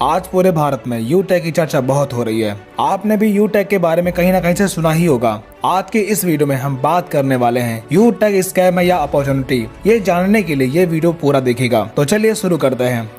आज पूरे भारत में यूटेक की चर्चा बहुत हो रही है। आपने भी यूटेक के बारे में कहीं ना कहीं से सुना ही होगा। आज के इस वीडियो में हम बात करने वाले हैं यूटेक स्कैम है या अपॉर्चुनिटी। ये जानने के लिए ये वीडियो पूरा देखिएगा। तो चलिए शुरू करते हैं।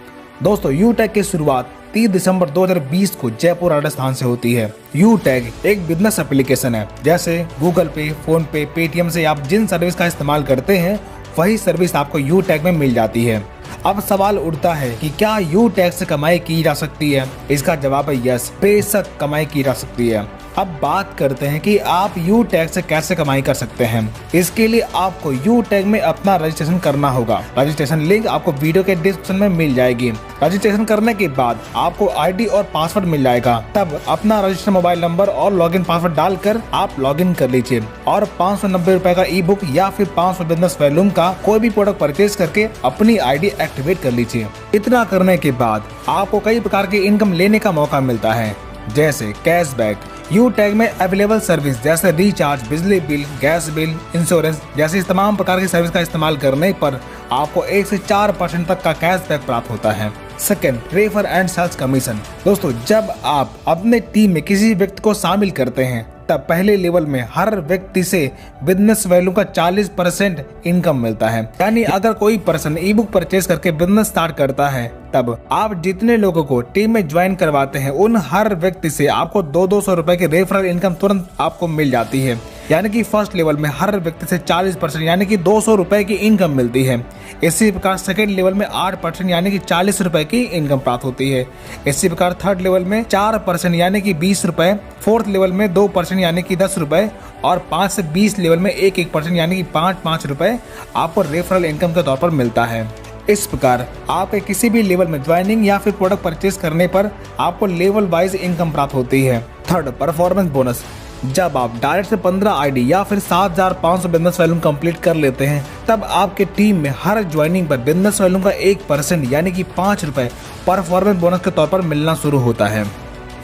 दोस्तों, यूटेक की शुरुआत 30 दिसंबर 2020 को जयपुर राजस्थान से होती है। यूटेक एक बिजनेस एप्लीकेशन है। जैसे गूगल पे, फोन पे, पेटीएम से आप जिन सर्विस का इस्तेमाल करते हैं वही सर्विस आपको यूटेक में मिल जाती है। अब सवाल उठता है कि क्या यूटेक से कमाई की जा सकती है? इसका जवाब है यस, बेशक कमाई की जा सकती है। अब बात करते हैं कि आप यूटेक से कैसे कमाई कर सकते हैं। इसके लिए आपको यूटेक में अपना रजिस्ट्रेशन करना होगा। रजिस्ट्रेशन लिंक आपको वीडियो के डिस्क्रिप्शन में मिल जाएगी। रजिस्ट्रेशन करने के बाद आपको आईडी और पासवर्ड मिल जाएगा। तब अपना रजिस्टर्ड मोबाइल नंबर और लॉगिन पासवर्ड डालकर आप लॉगिन कर लीजिए और 590 रुपए का ई बुक या फिर 500 बिजनेस वॉल्यूम का कोई भी प्रोडक्ट परचेज करके अपनी आईडी एक्टिवेट कर लीजिए। इतना करने के बाद आपको कई प्रकार की इनकम लेने का मौका मिलता है, जैसे कैशबैक। यूटेक में अवेलेबल सर्विस जैसे रिचार्ज, बिजली बिल, गैस बिल, इंश्योरेंस जैसी तमाम प्रकार की सर्विस का इस्तेमाल करने पर आपको 1 से 4% तक का कैशबैक प्राप्त होता है। Second, refer and sales commission. दोस्तों, जब आप अपने टीम में किसी व्यक्ति को शामिल करते हैं तब पहले लेवल में हर व्यक्ति से बिजनेस वैल्यू का 40% इनकम मिलता है। यानी अगर कोई पर्सन ई बुक परचेज करके बिजनेस स्टार्ट करता है तब आप जितने लोगों को टीम में ज्वाइन करवाते हैं उन हर व्यक्ति से आपको 200 रुपए की रेफरल इनकम तुरंत आपको मिल जाती है। यानी कि फर्स्ट लेवल में हर व्यक्ति से 40% यानी कि 200 रुपए की इनकम मिलती है। इसी प्रकार सेकेंड लेवल में 8% यानी कि 40 रुपए की इनकम प्राप्त होती है। इसी प्रकार थर्ड लेवल में 4% यानी कि 20 रुपए, फोर्थ लेवल में 2% यानी कि 10 रुपए और 5 से 20 लेवल में 1% यानी कि 5 रुपए आपको रेफरल इनकम के तौर पर मिलता है। इस प्रकार आपके किसी भी लेवल में ज्वाइनिंग या फिर प्रोडक्ट परचेज करने पर आपको लेवल वाइज इनकम प्राप्त होती है। Third, performance bonus. जब आप डायरेक्ट से 15 आईडी या फिर 7500 बिजनेस वॉल्यूम कंप्लीट कर लेते हैं तब आपके टीम में हर ज्वाइनिंग पर बिजनेस वॉल्यूम का 1% यानी कि 5 रुपए परफॉर्मेंस बोनस के तौर पर मिलना शुरू होता है।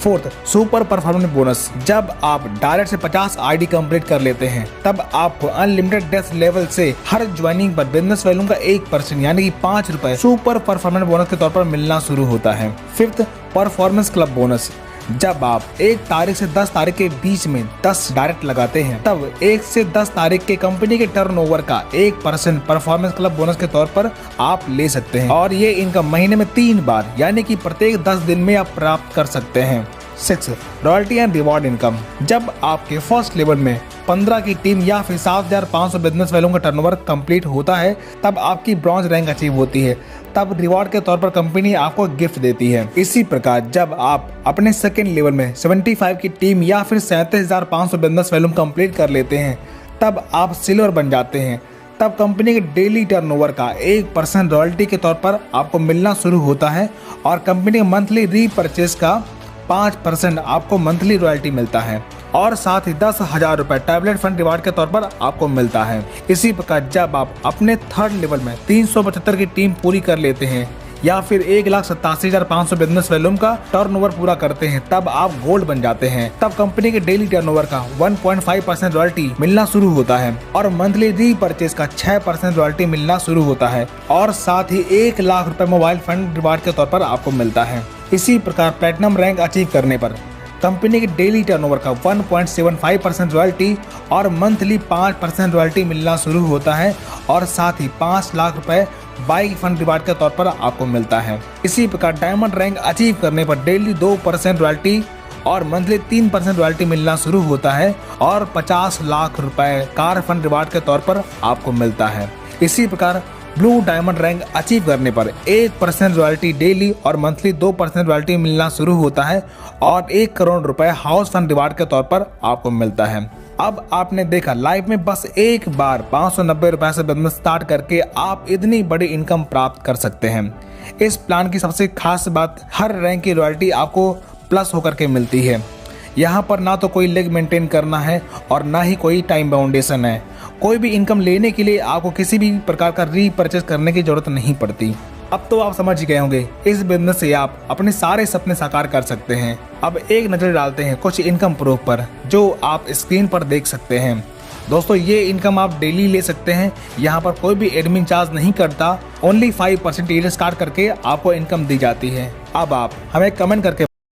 Fourth, super performance bonus. जब आप डायरेक्ट से 50 आईडी कंप्लीट कर लेते हैं तब आपको अनलिमिटेड डेस्क लेवल से हर ज्वाइनिंग पर बिजनेस वॉल्यूम का 1% यानी कि 5 रुपए सुपर परफॉर्मेंस बोनस के तौर पर मिलना शुरू होता है। Fifth, performance club bonus. जब आप 1 तारीख से 10 तारीख के बीच में 10 डायरेक्ट लगाते हैं तब 1 से 10 तारीख के कंपनी के टर्नओवर का 1% परफॉर्मेंस क्लब बोनस के तौर पर आप ले सकते हैं और ये इनकम महीने में 3 बार यानी कि प्रत्येक 10 दिन में आप प्राप्त कर सकते हैं। 6, रॉयल्टी एंड रिवॉर्ड इनकम। जब आपके फर्स्ट लेवल में 15 की टीम या फिर 7500 बिजनेस वैल्यू का टर्नओवर कंप्लीट होता है तब आपकी ब्रॉन्ज रैंक अचीव होती है। तब रिवॉर्ड के तौर पर कंपनी आपको गिफ्ट देती है। इसी प्रकार जब आप अपने सेकेंड लेवल में 75 की टीम या फिर 37,500 बिजनेस वैल्यू कंप्लीट कर लेते हैं तब आप सिल्वर बन जाते हैं। तब कंपनी के डेली टर्नओवर का 1% रॉयल्टी के तौर पर आपको मिलना शुरू होता है और कंपनी के मंथली रीपरचेज का 5% आपको मंथली रॉयल्टी मिलता है और साथ ही 10,000 रुपए टैबलेट फंड रिवार्ड के तौर पर आपको मिलता है। इसी प्रकार जब आप अपने थर्ड लेवल में 375 की टीम पूरी कर लेते हैं या फिर 1,87,500 बिजनेस वॉल्यूम का टर्नओवर पूरा करते हैं तब आप गोल्ड बन जाते हैं। तब कंपनी के डेली टर्नओवर का 1.5% रॉयल्टी मिलना शुरू होता है और मंथली रीपरचेज का 6% रॉयल्टी मिलना शुरू होता है और साथ ही 1 लाख रुपए मोबाइल फंड रिवार्ड के तौर पर आपको मिलता है। इसी प्रकार प्लेटिनम रैंक अचीव करने पर कंपनी के डेली टर्नओवर का 1.75% रॉयल्टी और मंथली 5% रॉयल्टी मिलना शुरू होता है और साथ ही 5 लाख रुपए बाइक फंड रिवार्ड के तौर पर आपको मिलता है। इसी प्रकार डायमंड रैंक अचीव करने पर डेली 2% रॉयल्टी और मंथली 3% रॉयल्टी मिलना शुरू होता है और 50 लाख रुपए कार फंड रिवार्ड के तौर पर आपको मिलता है। इसी प्रकार ब्लू डायमंड रैंक अचीव करने पर 1% रॉयल्टी डेली और मंथली 2% रॉयल्टी मिलना शुरू होता है और 1 करोड़ रुपए हाउस फंड रिवार्ड के तौर पर आपको मिलता है। अब आपने देखा लाइफ में बस एक बार 590 रुपए से बिजनेस स्टार्ट करके आप इतनी बड़ी इनकम प्राप्त कर सकते हैं। इस प्लान की सबसे खास बात, हर रैंक की रॉयल्टी आपको प्लस होकर के मिलती है। यहाँ पर ना तो कोई लेग मेंटेन करना है और ना ही कोई टाइम बाउंडेशन है। कोई भी इनकम लेने के लिए आपको किसी भी प्रकार का रीपरचेज करने की जरूरत नहीं पड़ती। अब तो आप समझ गए होंगे इस बिजनेस से आप अपने सारे सपने साकार कर सकते हैं। अब एक नजर डालते हैं कुछ इनकम प्रूफ पर जो आप स्क्रीन पर देख सकते हैं। दोस्तों ये इनकम आप डेली ले सकते हैं। यहाँ पर कोई भी एडमिन चार्ज नहीं करता, ओनली 5% टीडीएस काट करके आपको इनकम दी जाती है। अब आप हमें कमेंट करके